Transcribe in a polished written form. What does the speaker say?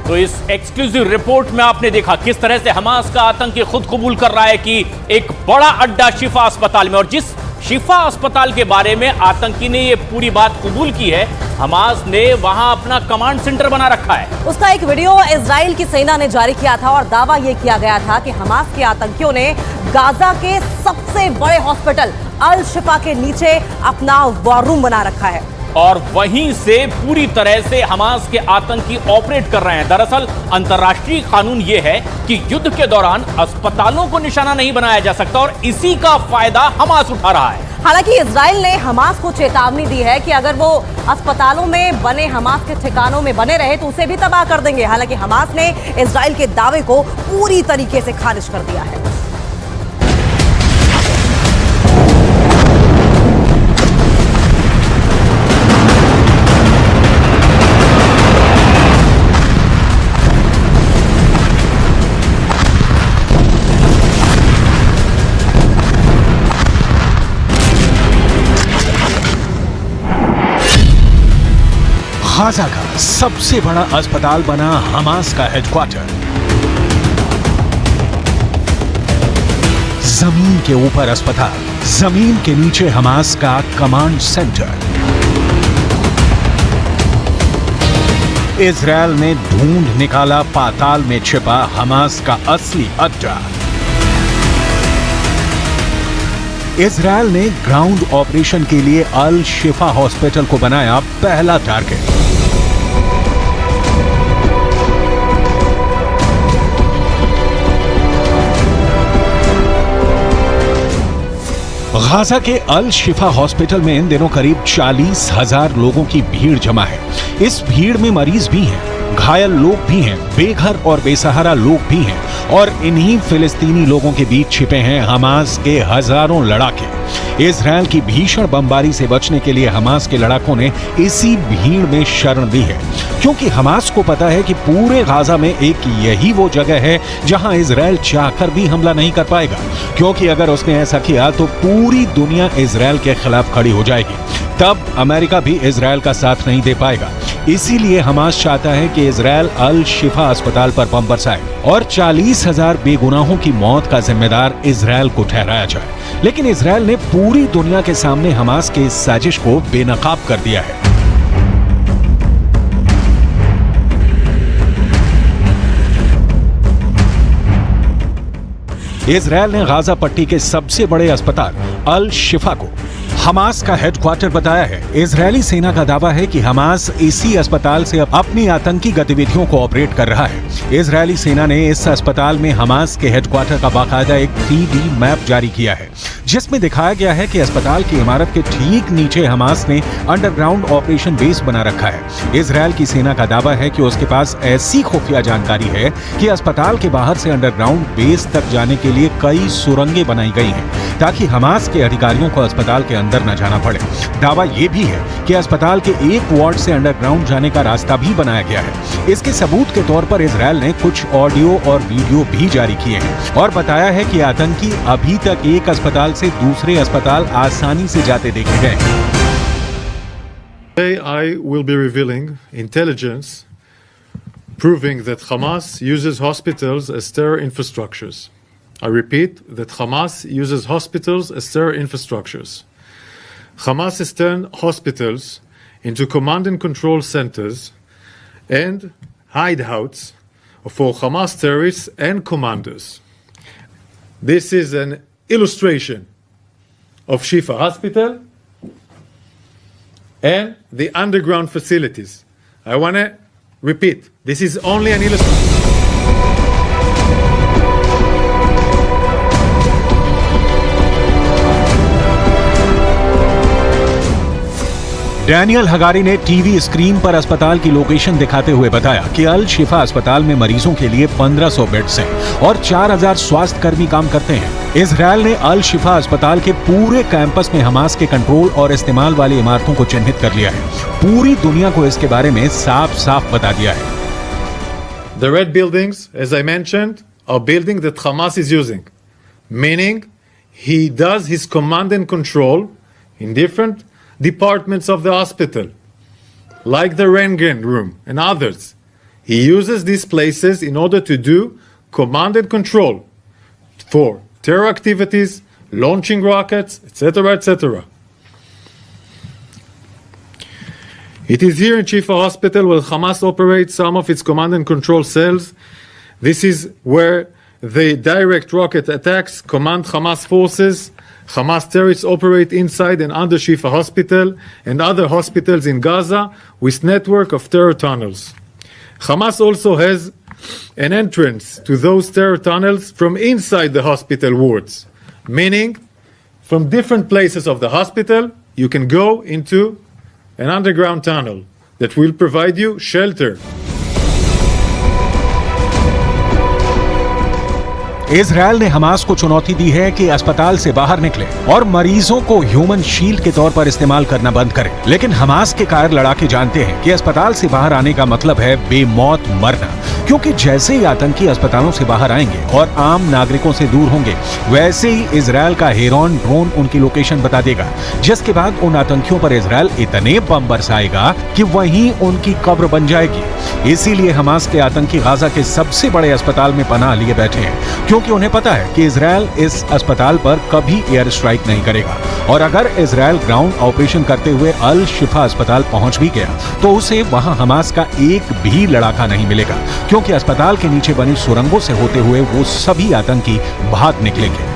तो इस exclusive report में आपने देखा किस तरह से हमास का आतंकी खुद कबूल कर रहा है कि एक बड़ा अड्डा शिफा अस्पताल में, और जिस शिफा अस्पताल के बारे में आतंकी ने यह पूरी बात कबूल की है, हमास ने वहां अपना कमांड सेंटर बना रखा है। उसका एक वीडियो इजराइल की सेना ने जारी किया था और दावा यह किया गया था कि हमास के आतंकियों ने गाजा के सबसे बड़े हॉस्पिटल अल शिफा के नीचे अपना वॉर रूम बना रखा है और वहीं से पूरी तरह से हमास के आतंकी ऑपरेट कर रहे हैं। दरअसल अंतर्राष्ट्रीय कानून यह है कि युद्ध के दौरान अस्पतालों को निशाना नहीं बनाया जा सकता और इसी का फायदा हमास उठा रहा है। हालांकि इजराइल ने हमास को चेतावनी दी है कि अगर वो अस्पतालों में बने हमास के ठिकानों में बने रहे तो उसे भी तबाह कर देंगे। हालांकि हमास ने इजराइल के दावे को पूरी तरीके से खारिज कर दिया है। गाजा का सबसे बड़ा अस्पताल बना हमास का हेडक्वार्टर। जमीन के ऊपर अस्पताल, जमीन के नीचे हमास का कमांड सेंटर। इजरायल ने ढूंढ निकाला पाताल में छिपा हमास का असली अड्डा। इजरायल ने ग्राउंड ऑपरेशन के लिए अल शिफा हॉस्पिटल को बनाया पहला टारगेट। गाजा के अल शिफा हॉस्पिटल में इन दिनों करीब 40,000 लोगों की भीड़ जमा है। इस भीड़ में मरीज भी हैं, घायल लोग भी हैं, बेघर और बेसहारा लोग भी हैं और इन्हीं फिलिस्तीनी लोगों के बीच छिपे हैं हमास के हजारों लड़ाके। इजरायल की भीषण बमबारी से बचने के लिए हमास के लड़ाकों ने इसी भीड़ में शरण दी है, क्योंकि हमास को पता है कि पूरे गाजा में एक यही वो जगह है जहां इजरायल चाहकर भी हमला नहीं कर पाएगा, क्योंकि अगर उसने ऐसा किया तो पूरी दुनिया इजरायल के खिलाफ खड़ी हो जाएगी। तब अमेरिका भी इजरायल का साथ नहीं दे पाएगा। इसीलिए हमास चाहता है कि इजरायल अल शिफा अस्पताल पर बम बरसाए और 40,000 बेगुनाहों की मौत का जिम्मेदार इजरायल को ठहराया जाए। लेकिन इजरायल ने पूरी दुनिया के सामने हमास के इस साजिश को बेनकाब कर दिया है। इजरायल ने गाजा पट्टी के सबसे बड़े अस्पताल अल शिफा को हमास का हेडक्वार्टर बताया है। इजरायली सेना का दावा है कि हमास इसी अस्पताल से अपनी आतंकी गतिविधियों को ऑपरेट कर रहा है। इजरायली सेना ने इस अस्पताल में हमास के हेडक्वार्टर का बाकायदा एक 3D मैप जारी किया है, जिसमें दिखाया गया है कि अस्पताल की इमारत के ठीक नीचे हमास ने अंडरग्राउंड ऑपरेशन बेस बना रखा है। इजरायल की सेना का दावा है कि उसके पास ऐसी खुफिया जानकारी है कि अस्पताल के बाहर से अंडरग्राउंड बेस तक जाने के लिए कई सुरंगें बनाई गई हैं, ताकि हमास के अधिकारियों को अस्पताल के अंदर न जाना पड़े। दावा यह भी है कि अस्पताल के एक वार्ड से अंडरग्राउंड जाने का रास्ता भी बनाया गया है। इसके सबूत के तौर पर इजरायल ने कुछ ऑडियो और वीडियो भी जारी किए हैं और बताया है कि आतंकी अभी तक एक अस्पताल से दूसरे अस्पताल आसानी से जाते देखे गए हैं। Today I will be revealing intelligence proving that Hamas uses hospitals as terror infrastructures. I repeat that Hamas uses hospitals as terror infrastructures. Hamas has turned hospitals into command and control centers and hideouts for Hamas terrorists and commanders. This is an illustration of Shifa Hospital and the underground facilities. I want to repeat, this is only an illustration. Daniel Hagari ने TV screen पर अस्पताल की location दिखाते हुए बताया कि अल शिफा अस्पताल में मरीजों के लिए 1500 बेड्स हैं और 4000 स्वास्थ्य कर्मी काम करते हैं। इजरायल ने अल शिफा अस्पताल के पूरे कैंपस में हमास के कंट्रोल और इस्तेमाल वाली इमारतों को चिन्हित कर लिया है। पूरी दुनिया को इसके बारे में साफ साफ बता दिया है। The red buildings, as I mentioned, are buildings that Hamas is using, meaning he does his command and control in different departments of the hospital, like the Röntgen room and others. He uses these places in order to do command and control for terror activities, launching rockets, etc., etc. It is here in Shifa Hospital where Hamas operates some of its command and control cells. This is where the direct rocket attacks command Hamas forces. Hamas terrorists operate inside and under Shifa Hospital and other hospitals in Gaza with network of terror tunnels. Hamas also has an entrance to those terror tunnels from inside the hospital wards, meaning from different places of the hospital you can go into an underground tunnel that will provide you shelter. Israel ने Hamas को चुनौती दी है कि अस्पताल से बाहर निकले और मरीजों को ह्यूमन शील्ड के तौर पर इस्तेमाल करना बंद करें। लेकिन हमास के कार लड़ाके जानते हैं कि अस्पताल से बाहर आने का मतलब है बेमौत मरना, क्योंकि जैसे ही आतंकी अस्पतालों से बाहर आएंगे और आम नागरिकों से दूर होंगे, वैसे ही इजरायल का हेरॉन ड्रोन उनकी लोकेशन बता देगा, जिसके बाद उन आतंकियों पर इजरायल इतने बम बरसाएगा कि वहीं उनकी कब्र बन जाएगी। इसीलिए हमास के आतंकी गाजा के सबसे बड़े अस्पताल में पनाह लिए बैठे हैं, क्योंकि उन्हें पता है कि इजरायल इस अस्पताल पर कभी एयर स्ट्राइक नहीं करेगा और अगर इजरायल ग्राउंड ऑपरेशन करते हुए अल शिफा अस्पताल पहुंच भी गया तो उसे वहां हमास का एक भी लड़ाका नहीं मिलेगा, क्योंकि अस्पताल के नीचे बनी सुरंगों से होते हुए वो सभी आतंकी भाग निकलेंगे।